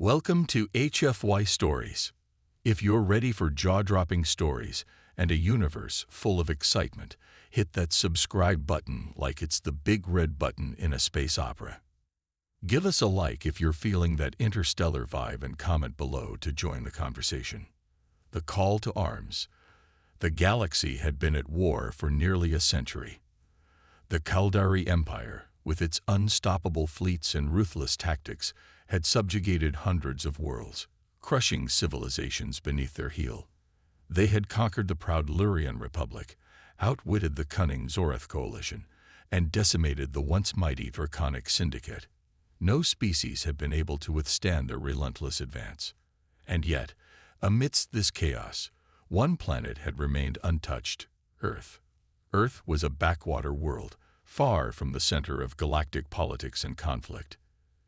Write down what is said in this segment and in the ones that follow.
Welcome to HFY Stories. If you're ready for jaw-dropping stories and a universe full of excitement, hit that subscribe button like it's the big red button in a space opera. Give us a like if you're feeling that interstellar vibe and comment below to join the conversation. The call to arms. The galaxy had been at war for nearly a century. The Caldari Empire, with its unstoppable fleets and ruthless tactics, had subjugated hundreds of worlds, crushing civilizations beneath their heel. They had conquered the proud Lurian Republic, outwitted the cunning Zorath coalition, and decimated the once mighty Draconic Syndicate. No species had been able to withstand their relentless advance. And yet, amidst this chaos, one planet had remained untouched: Earth. Earth was a backwater world, far from the center of galactic politics and conflict.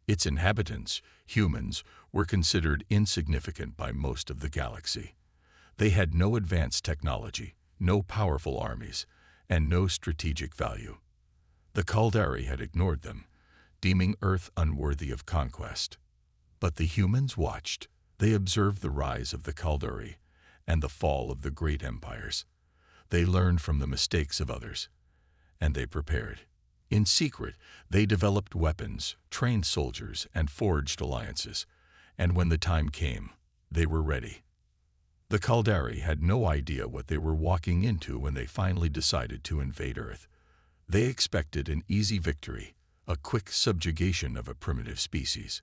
Its inhabitants, humans, were considered insignificant by most of the galaxy. They had no advanced technology, no powerful armies, and no strategic value. The Caldari had ignored them, deeming Earth unworthy of conquest. But the humans watched. They observed the rise of the Caldari and the fall of the great empires. They learned from the mistakes of others, and they prepared. In secret, they developed weapons, trained soldiers, and forged alliances. And when the time came, they were ready. The Caldari had no idea what they were walking into when they finally decided to invade Earth. They expected an easy victory, a quick subjugation of a primitive species.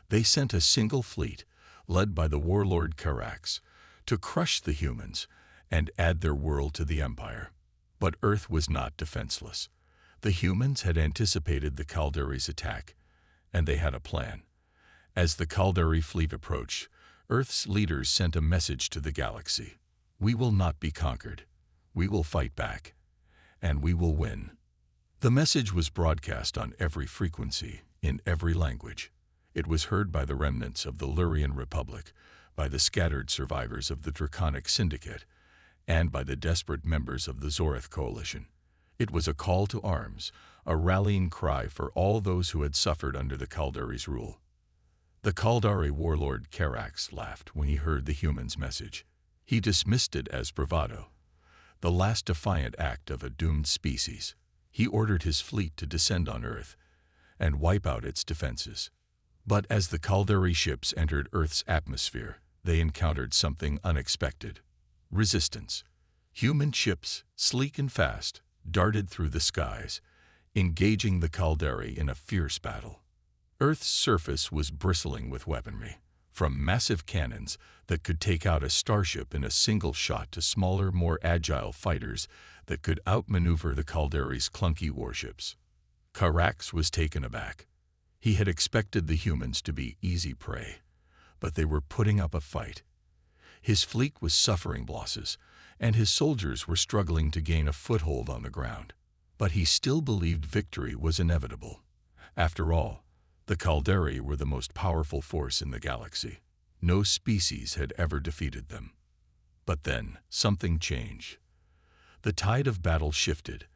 They sent a single fleet, led by the warlord Carax, to crush the humans and add their world to the empire. But Earth was not defenseless. The humans had anticipated the Caldari's attack, and they had a plan. As the Caldari fleet approached, Earth's leaders sent a message to the galaxy: "We will not be conquered. We will fight back, and we will win." The message was broadcast on every frequency, in every language. It was heard by the remnants of the Lurian Republic, by the scattered survivors of the Draconic Syndicate, and by the desperate members of the Zorath coalition. It was a call to arms, a rallying cry for all those who had suffered under the Caldari's rule. The Caldari warlord Carax laughed when he heard the humans' message. He dismissed it as bravado, the last defiant act of a doomed species. He ordered his fleet to descend on Earth and wipe out its defenses. But as the Caldari ships entered Earth's atmosphere, they encountered something unexpected: resistance. Human ships, sleek and fast, darted through the skies, engaging the Caldari in a fierce battle. Earth's surface was bristling with weaponry, from massive cannons that could take out a starship in a single shot to smaller, more agile fighters that could outmaneuver the Caldari's clunky warships. Carax was taken aback. He had expected the humans to be easy prey, but they were putting up a fight. His fleet was suffering losses, and his soldiers were struggling to gain a foothold on the ground. But he still believed victory was inevitable. After all, the Caldari were the most powerful force in the galaxy. No species had ever defeated them. But then, something changed. The tide of battle shifted,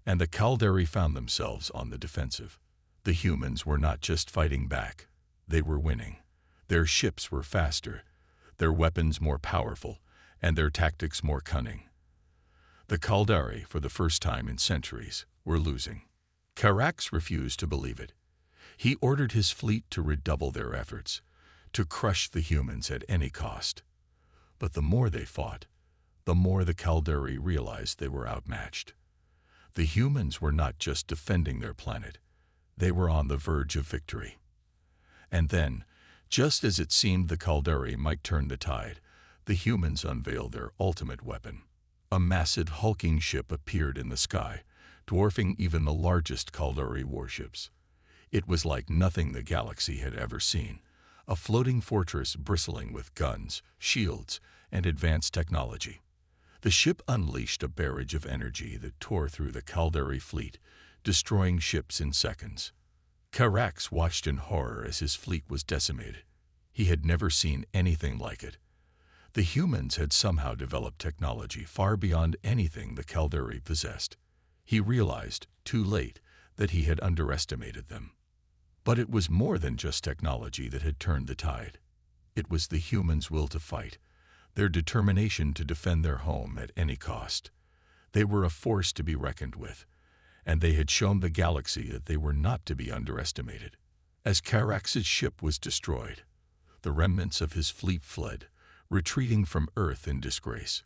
and the Caldari found themselves on the defensive. The humans were not just fighting back. They were winning. Their ships were faster, their weapons more powerful, and their tactics more cunning. The Caldari, for the first time in centuries, were losing. Carax refused to believe it. He ordered his fleet to redouble their efforts, to crush the humans at any cost. But the more they fought, the more the Caldari realized they were outmatched. The humans were not just defending their planet, they were on the verge of victory. And then, just as it seemed the Caldari might turn the tide, the humans unveiled their ultimate weapon. A massive hulking ship appeared in the sky, dwarfing even the largest Caldari warships. It was like nothing the galaxy had ever seen, a floating fortress bristling with guns, shields, and advanced technology. The ship unleashed a barrage of energy that tore through the Caldari fleet, destroying ships in seconds. Carax watched in horror as his fleet was decimated. He had never seen anything like it. The humans had somehow developed technology far beyond anything the Caldari possessed. He realized, too late, that he had underestimated them. But it was more than just technology that had turned the tide. It was the humans' will to fight, their determination to defend their home at any cost. They were a force to be reckoned with, and they had shown the galaxy that they were not to be underestimated. As Carax's ship was destroyed, the remnants of his fleet fled, retreating from Earth in disgrace.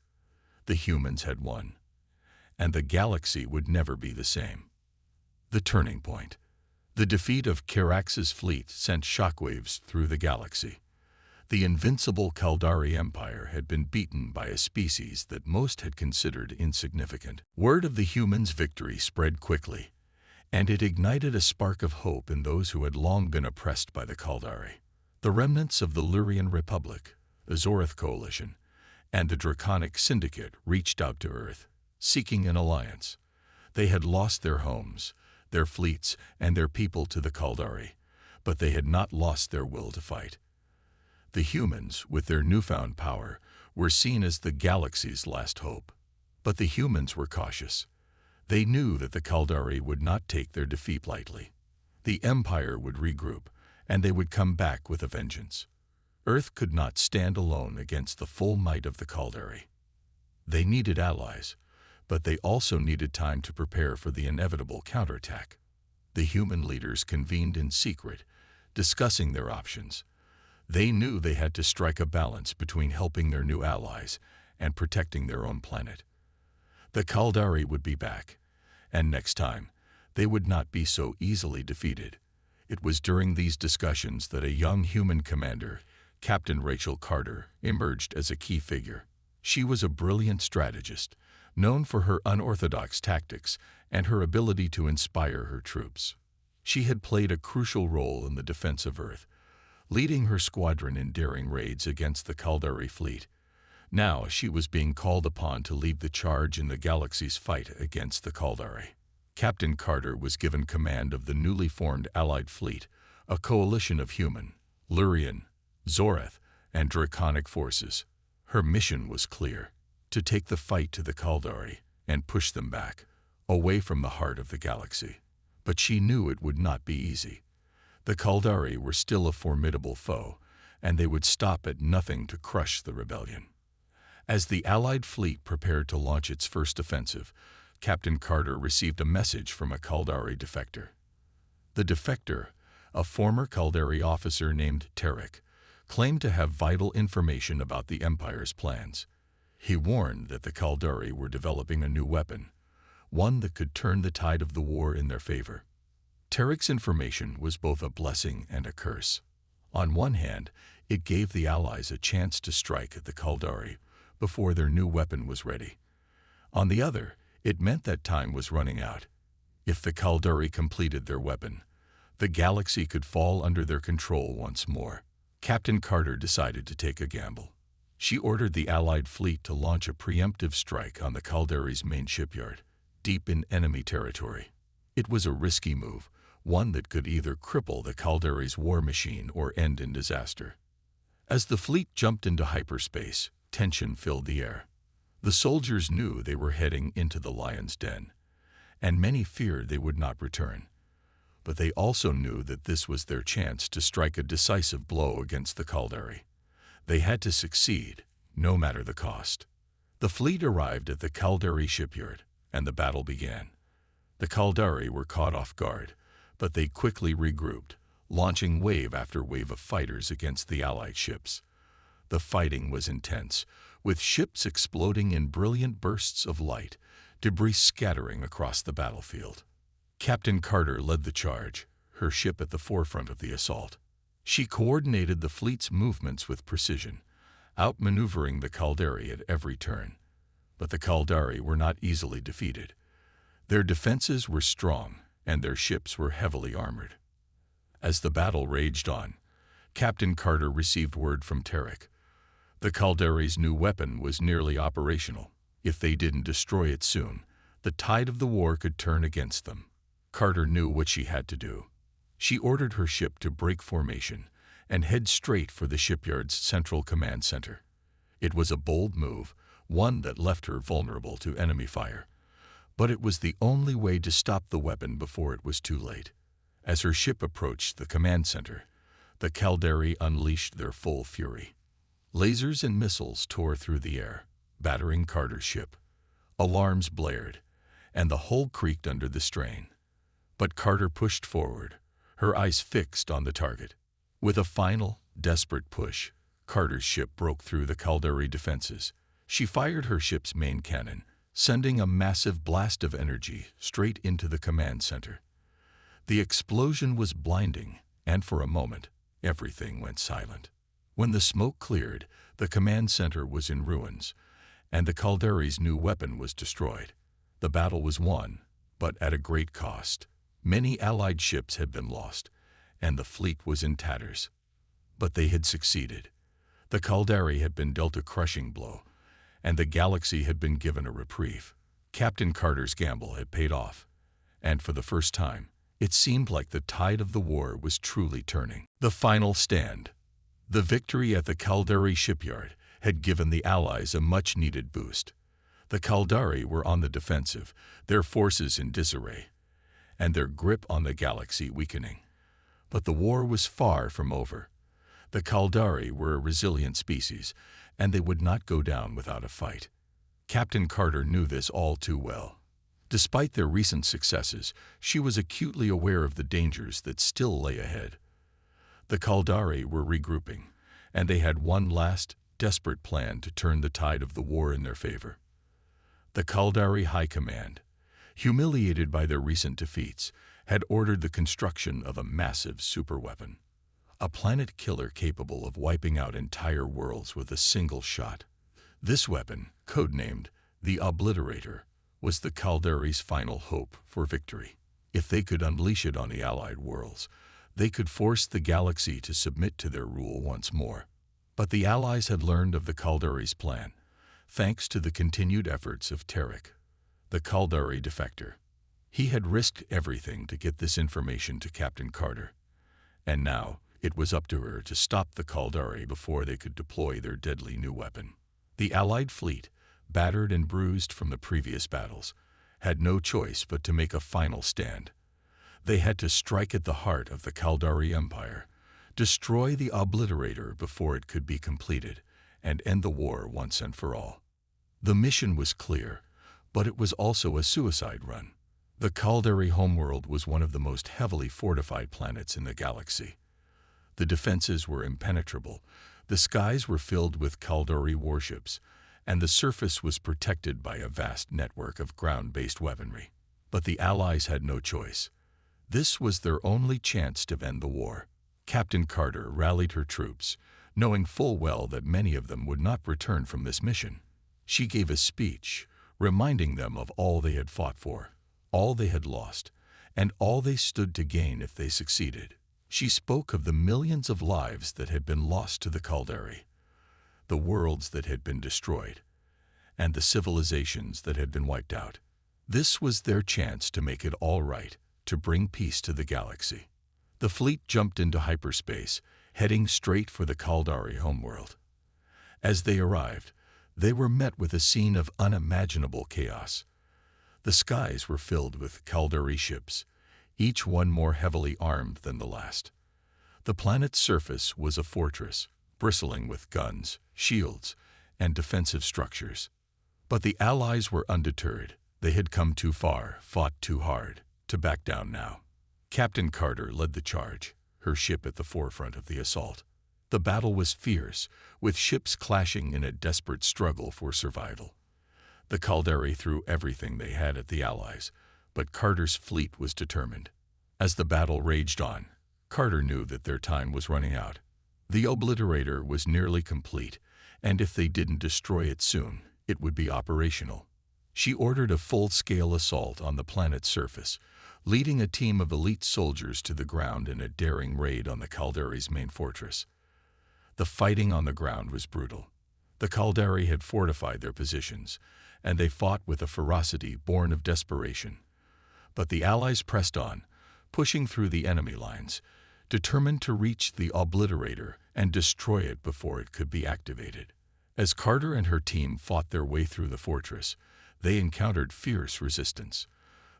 The humans had won, and the galaxy would never be the same. The turning point. The defeat of Carax's fleet sent shockwaves through the galaxy. The invincible Caldari Empire had been beaten by a species that most had considered insignificant. Word of the humans' victory spread quickly, and it ignited a spark of hope in those who had long been oppressed by the Caldari. The remnants of the Lyrian Republic, the Zorith Coalition, and the Draconic Syndicate reached out to Earth, seeking an alliance. They had lost their homes, their fleets, and their people to the Caldari, but they had not lost their will to fight. The humans, with their newfound power, were seen as the galaxy's last hope. But the humans were cautious. They knew that the Caldari would not take their defeat lightly. The Empire would regroup, and they would come back with a vengeance. Earth could not stand alone against the full might of the Caldari. They needed allies, but they also needed time to prepare for the inevitable counterattack. The human leaders convened in secret, discussing their options. They knew they had to strike a balance between helping their new allies and protecting their own planet. The Caldari would be back, and next time, they would not be so easily defeated. It was during these discussions that a young human commander, Captain Rachel Carter, emerged as a key figure. She was a brilliant strategist, known for her unorthodox tactics and her ability to inspire her troops. She had played a crucial role in the defense of Earth, leading her squadron in daring raids against the Caldari fleet. Now she was being called upon to lead the charge in the galaxy's fight against the Caldari. Captain Carter was given command of the newly formed Allied fleet, a coalition of human, Lyrian, Zorith, and Draconic forces. Her mission was clear: to take the fight to the Caldari and push them back, away from the heart of the galaxy. But she knew it would not be easy. The Caldari were still a formidable foe, and they would stop at nothing to crush the rebellion. As the Allied fleet prepared to launch its first offensive, Captain Carter received a message from a Caldari defector. The defector, a former Caldari officer named Tarek, claimed to have vital information about the Empire's plans. He warned that the Caldari were developing a new weapon, one that could turn the tide of the war in their favor. Tarek's information was both a blessing and a curse. On one hand, it gave the Allies a chance to strike at the Caldari before their new weapon was ready. On the other, it meant that time was running out. If the Caldari completed their weapon, the galaxy could fall under their control once more. Captain Carter decided to take a gamble. She ordered the Allied fleet to launch a preemptive strike on the Caldari's main shipyard, deep in enemy territory. It was a risky move, one that could either cripple the Caldari's war machine or end in disaster. As the fleet jumped into hyperspace, tension filled the air. The soldiers knew they were heading into the lion's den, and many feared they would not return. But they also knew that this was their chance to strike a decisive blow against the Caldari. They had to succeed, no matter the cost. The fleet arrived at the Caldari shipyard, and the battle began. The Caldari were caught off guard, but they quickly regrouped, launching wave after wave of fighters against the Allied ships. The fighting was intense, with ships exploding in brilliant bursts of light, debris scattering across the battlefield. Captain Carter led the charge, her ship at the forefront of the assault. She coordinated the fleet's movements with precision, outmaneuvering the Caldari at every turn. But the Caldari were not easily defeated. Their defenses were strong, and their ships were heavily armored. As the battle raged on, Captain Carter received word from Tarek. The Caldari's new weapon was nearly operational. If they didn't destroy it soon, the tide of the war could turn against them. Carter knew what she had to do. She ordered her ship to break formation and head straight for the shipyard's central command center. It was a bold move, one that left her vulnerable to enemy fire. But it was the only way to stop the weapon before it was too late. As her ship approached the command center, the Caldari unleashed their full fury. Lasers and missiles tore through the air, battering Carter's ship. Alarms blared, and the hull creaked under the strain. But Carter pushed forward, her eyes fixed on the target. With a final, desperate push, Carter's ship broke through the Caldari defenses. She fired her ship's main cannon, sending a massive blast of energy straight into the command center. The explosion was blinding, and for a moment, everything went silent. When the smoke cleared, the command center was in ruins, and the Caldari's new weapon was destroyed. The battle was won, but at a great cost. Many Allied ships had been lost, and the fleet was in tatters. But they had succeeded. The Caldari had been dealt a crushing blow, and the galaxy had been given a reprieve. Captain Carter's gamble had paid off, and for the first time, it seemed like the tide of the war was truly turning. The final stand. The victory at the Caldari shipyard had given the Allies a much-needed boost. The Caldari were on the defensive, their forces in disarray, and their grip on the galaxy weakening. But the war was far from over. The Caldari were a resilient species, and they would not go down without a fight. Captain Carter knew this all too well. Despite their recent successes, she was acutely aware of the dangers that still lay ahead. The Caldari were regrouping, and they had one last, desperate plan to turn the tide of the war in their favor. The Caldari High Command, humiliated by their recent defeats, had ordered the construction of a massive superweapon, a planet killer capable of wiping out entire worlds with a single shot. This weapon, codenamed the Obliterator, was the Caldari's final hope for victory. If they could unleash it on the Allied worlds, they could force the galaxy to submit to their rule once more. But the Allies had learned of the Caldari's plan, thanks to the continued efforts of Tarek, the Caldari defector. He had risked everything to get this information to Captain Carter, and now it was up to her to stop the Caldari before they could deploy their deadly new weapon. The Allied fleet, battered and bruised from the previous battles, had no choice but to make a final stand. They had to strike at the heart of the Caldari Empire, destroy the Obliterator before it could be completed, and end the war once and for all. The mission was clear, but it was also a suicide run. The Caldari homeworld was one of the most heavily fortified planets in the galaxy. The defenses were impenetrable, the skies were filled with Caldari warships, and the surface was protected by a vast network of ground-based weaponry. But the Allies had no choice. This was their only chance to end the war. Captain Carter rallied her troops, knowing full well that many of them would not return from this mission. She gave a speech, reminding them of all they had fought for, all they had lost, and all they stood to gain if they succeeded. She spoke of the millions of lives that had been lost to the Caldari, the worlds that had been destroyed, and the civilizations that had been wiped out. This was their chance to make it all right, to bring peace to the galaxy. The fleet jumped into hyperspace, heading straight for the Caldari homeworld. As they arrived, they were met with a scene of unimaginable chaos. The skies were filled with Caldari ships, each one more heavily armed than the last. The planet's surface was a fortress, bristling with guns, shields, and defensive structures. But the Allies were undeterred. They had come too far, fought too hard, to back down now. Captain Carter led the charge, her ship at the forefront of the assault. The battle was fierce, with ships clashing in a desperate struggle for survival. The Caldari threw everything they had at the Allies, but Carter's fleet was determined. As the battle raged on, Carter knew that their time was running out. The Obliterator was nearly complete, and if they didn't destroy it soon, it would be operational. She ordered a full-scale assault on the planet's surface, leading a team of elite soldiers to the ground in a daring raid on the Caldari's main fortress. The fighting on the ground was brutal. The Caldari had fortified their positions, and they fought with a ferocity born of desperation. But the Allies pressed on, pushing through the enemy lines, determined to reach the Obliterator and destroy it before it could be activated. As Carter and her team fought their way through the fortress, they encountered fierce resistance.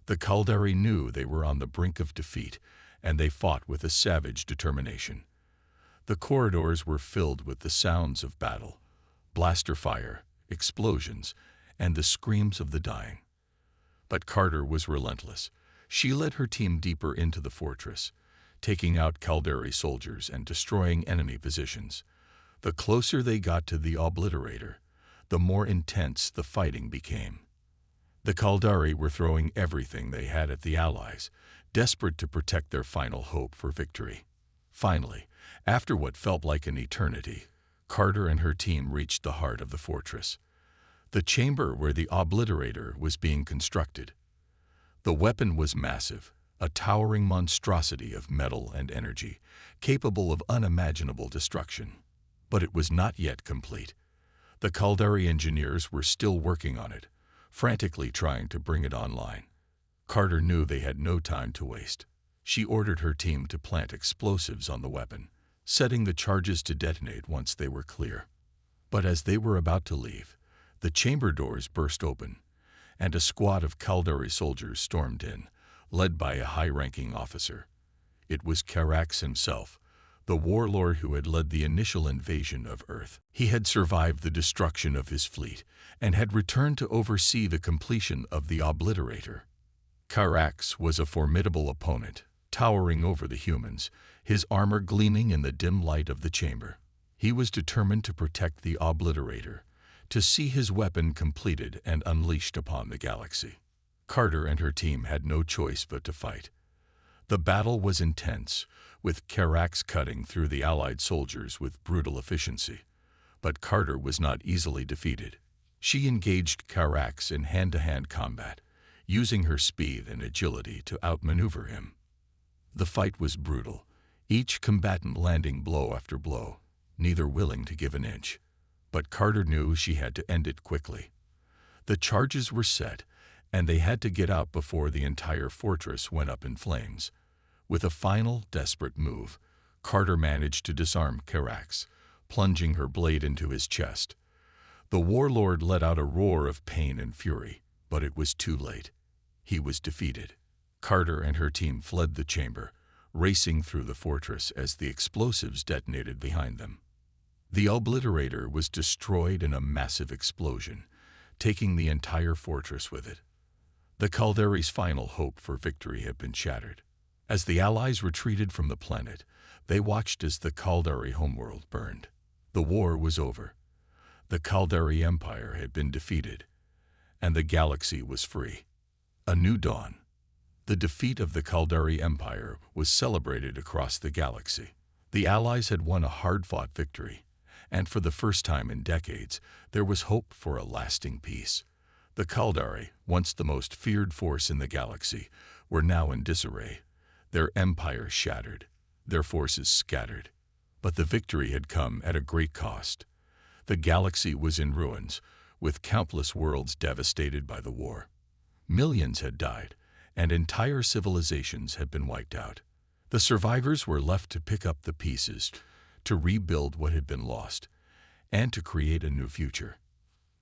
The Caldari knew they were on the brink of defeat, and they fought with a savage determination. The corridors were filled with the sounds of battle, blaster fire, explosions, and the screams of the dying. But Carter was relentless. She led her team deeper into the fortress, taking out Caldari soldiers and destroying enemy positions. The closer they got to the Obliterator, the more intense the fighting became. The Caldari were throwing everything they had at the Allies, desperate to protect their final hope for victory. Finally, after what felt like an eternity, Carter and her team reached the heart of the fortress, the chamber where the Obliterator was being constructed. The weapon was massive, a towering monstrosity of metal and energy, capable of unimaginable destruction. But it was not yet complete. The Caldari engineers were still working on it, frantically trying to bring it online. Carter knew they had no time to waste. She ordered her team to plant explosives on the weapon, setting the charges to detonate once they were clear. But as they were about to leave, the chamber doors burst open, and a squad of Caldari soldiers stormed in, led by a high-ranking officer. It was Carax himself, the warlord who had led the initial invasion of Earth. He had survived the destruction of his fleet and had returned to oversee the completion of the Obliterator. Carax was a formidable opponent, towering over the humans, his armor gleaming in the dim light of the chamber. He was determined to protect the Obliterator, to see his weapon completed and unleashed upon the galaxy. Carter and her team had no choice but to fight. The battle was intense, with Carax cutting through the Allied soldiers with brutal efficiency. But Carter was not easily defeated. She engaged Carax in hand-to-hand combat, using her speed and agility to outmaneuver him. The fight was brutal, each combatant landing blow after blow, neither willing to give an inch. But Carter knew she had to end it quickly. The charges were set, and they had to get out before the entire fortress went up in flames. With a final, desperate move, Carter managed to disarm Carax, plunging her blade into his chest. The warlord let out a roar of pain and fury, but it was too late. He was defeated. Carter and her team fled the chamber, racing through the fortress as the explosives detonated behind them. The Obliterator was destroyed in a massive explosion, taking the entire fortress with it. The Caldari's final hope for victory had been shattered. As the Allies retreated from the planet, they watched as the Caldari homeworld burned. The war was over. The Caldari Empire had been defeated, and the galaxy was free. A new dawn. The defeat of the Caldari Empire was celebrated across the galaxy. The Allies had won a hard-fought victory, and for the first time in decades, there was hope for a lasting peace. The Caldari, once the most feared force in the galaxy, were now in disarray, their empire shattered, their forces scattered. But the victory had come at a great cost. The galaxy was in ruins, with countless worlds devastated by the war. Millions had died, and entire civilizations had been wiped out. The survivors were left to pick up the pieces, to rebuild what had been lost, and to create a new future.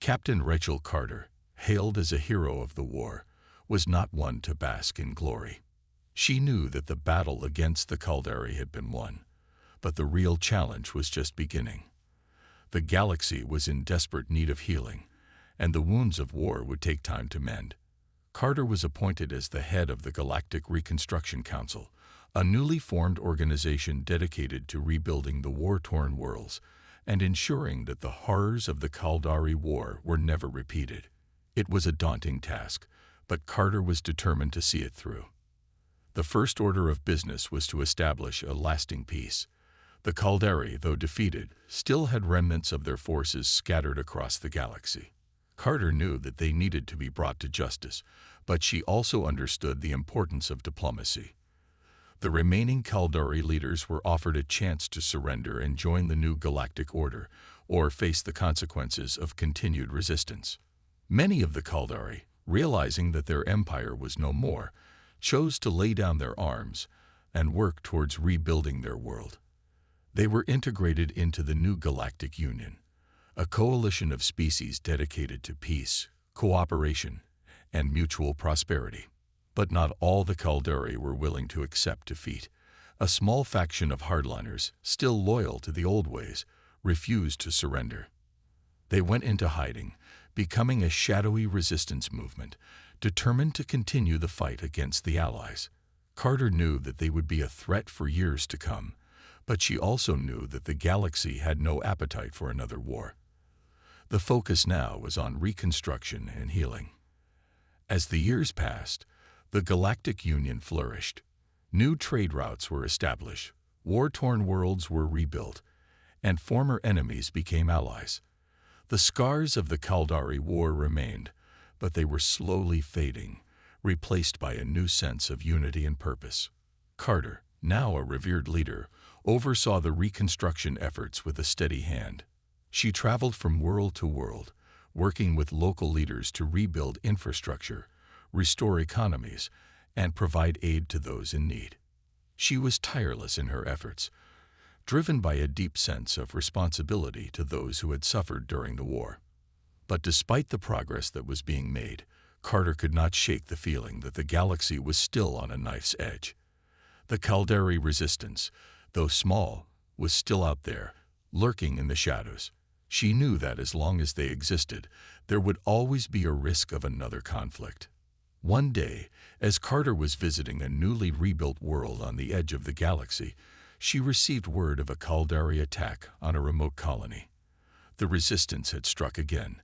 Captain Rachel Carter, hailed as a hero of the war, was not one to bask in glory. She knew that the battle against the Caldari had been won, but the real challenge was just beginning. The galaxy was in desperate need of healing, and the wounds of war would take time to mend. Carter was appointed as the head of the Galactic Reconstruction Council, a newly formed organization dedicated to rebuilding the war-torn worlds and ensuring that the horrors of the Caldari War were never repeated. It was a daunting task, but Carter was determined to see it through. The first order of business was to establish a lasting peace. The Caldari, though defeated, still had remnants of their forces scattered across the galaxy. Carter knew that they needed to be brought to justice, but she also understood the importance of diplomacy. The remaining Caldari leaders were offered a chance to surrender and join the new galactic order, or face the consequences of continued resistance. Many of the Caldari, realizing that their empire was no more, chose to lay down their arms and work towards rebuilding their world. They were integrated into the new Galactic Union, a coalition of species dedicated to peace, cooperation, and mutual prosperity. But not all the Caldari were willing to accept defeat. A small faction of hardliners, still loyal to the old ways, refused to surrender. They went into hiding, becoming a shadowy resistance movement, determined to continue the fight against the Allies. Carter knew that they would be a threat for years to come, but she also knew that the galaxy had no appetite for another war. The focus now was on reconstruction and healing. As the years passed, the Galactic Union flourished. New trade routes were established, war-torn worlds were rebuilt, and former enemies became allies. The scars of the Caldari War remained, but they were slowly fading, replaced by a new sense of unity and purpose. Carter, now a revered leader, oversaw the reconstruction efforts with a steady hand. She traveled from world to world, working with local leaders to rebuild infrastructure, restore economies, and provide aid to those in need. She was tireless in her efforts, driven by a deep sense of responsibility to those who had suffered during the war. But despite the progress that was being made, Carter could not shake the feeling that the galaxy was still on a knife's edge. The Caldari resistance, though small, was still out there, lurking in the shadows. She knew that as long as they existed, there would always be a risk of another conflict. One day, as Carter was visiting a newly rebuilt world on the edge of the galaxy, she received word of a Caldari attack on a remote colony. The resistance had struck again,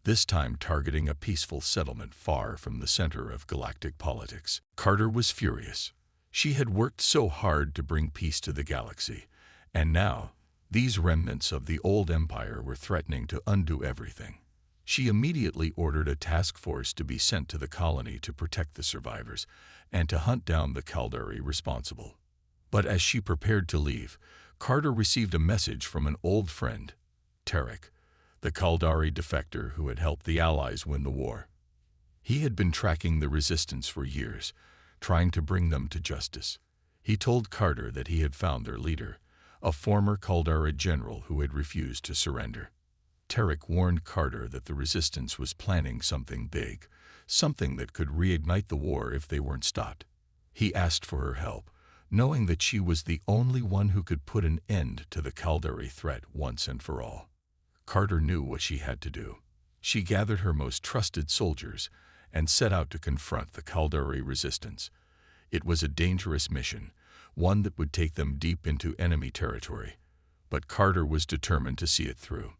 this time targeting a peaceful settlement far from the center of galactic politics. Carter was furious. She had worked so hard to bring peace to the galaxy, and now, these remnants of the old empire were threatening to undo everything. She immediately ordered a task force to be sent to the colony to protect the survivors and to hunt down the Caldari responsible. But as she prepared to leave, Carter received a message from an old friend, Tarek, the Caldari defector who had helped the Allies win the war. He had been tracking the resistance for years, trying to bring them to justice. He told Carter that he had found their leader, a former Caldari general who had refused to surrender. Tarek warned Carter that the resistance was planning something big, something that could reignite the war if they weren't stopped. He asked for her help, knowing that she was the only one who could put an end to the Caldari threat once and for all. Carter knew what she had to do. She gathered her most trusted soldiers and set out to confront the Caldari resistance. It was a dangerous mission, one that would take them deep into enemy territory, but Carter was determined to see it through.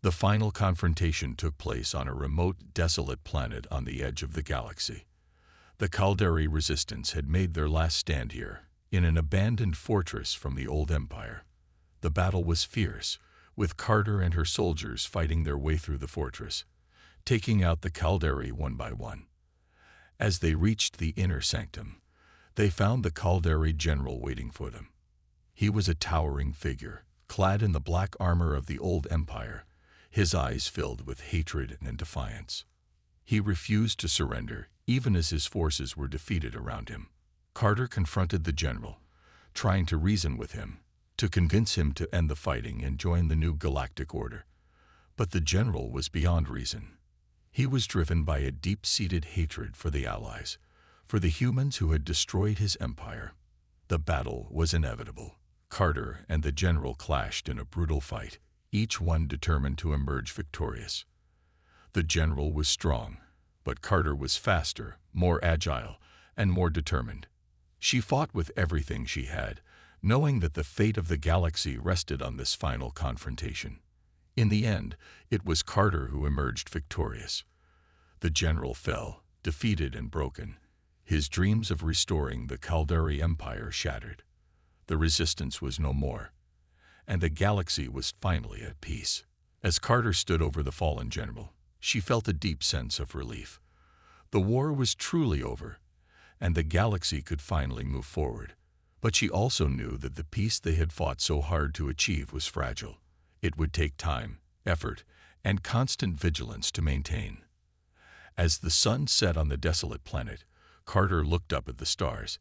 The final confrontation took place on a remote, desolate planet on the edge of the galaxy. The Caldari resistance had made their last stand here, in an abandoned fortress from the old empire. The battle was fierce, with Carter and her soldiers fighting their way through the fortress, taking out the Caldari one by one. As they reached the inner sanctum, they found the Caldari general waiting for them. He was a towering figure, clad in the black armor of the old empire, his eyes filled with hatred and defiance. He refused to surrender, even as his forces were defeated around him. Carter confronted the general, trying to reason with him, to convince him to end the fighting and join the new galactic order. But the general was beyond reason. He was driven by a deep-seated hatred for the Allies, for the humans who had destroyed his empire. The battle was inevitable. Carter and the general clashed in a brutal fight, each one determined to emerge victorious. The general was strong, but Carter was faster, more agile, and more determined. She fought with everything she had, knowing that the fate of the galaxy rested on this final confrontation. In the end, it was Carter who emerged victorious. The general fell, defeated and broken, his dreams of restoring the Caldari Empire shattered. The resistance was no more, and the galaxy was finally at peace. As Carter stood over the fallen general, she felt a deep sense of relief. The war was truly over, and the galaxy could finally move forward. But she also knew that the peace they had fought so hard to achieve was fragile. It would take time, effort, and constant vigilance to maintain. As the sun set on the desolate planet, Carter looked up at the stars,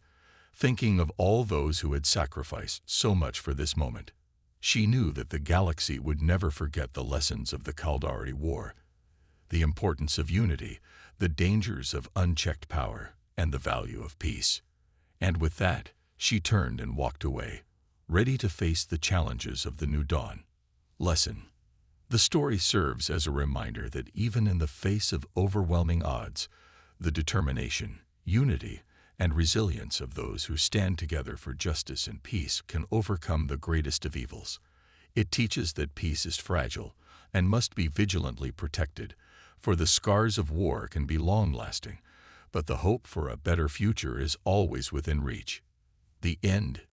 thinking of all those who had sacrificed so much for this moment. She knew that the galaxy would never forget the lessons of the Caldari War, the importance of unity, the dangers of unchecked power, and the value of peace. And with that, She turned and walked away, ready to face the challenges of the new dawn. Lesson: the story serves as a reminder that even in the face of overwhelming odds, the determination, unity, and resilience of those who stand together for justice and peace can overcome the greatest of evils. It teaches that peace is fragile and must be vigilantly protected, for the scars of war can be long-lasting, but the hope for a better future is always within reach. The end.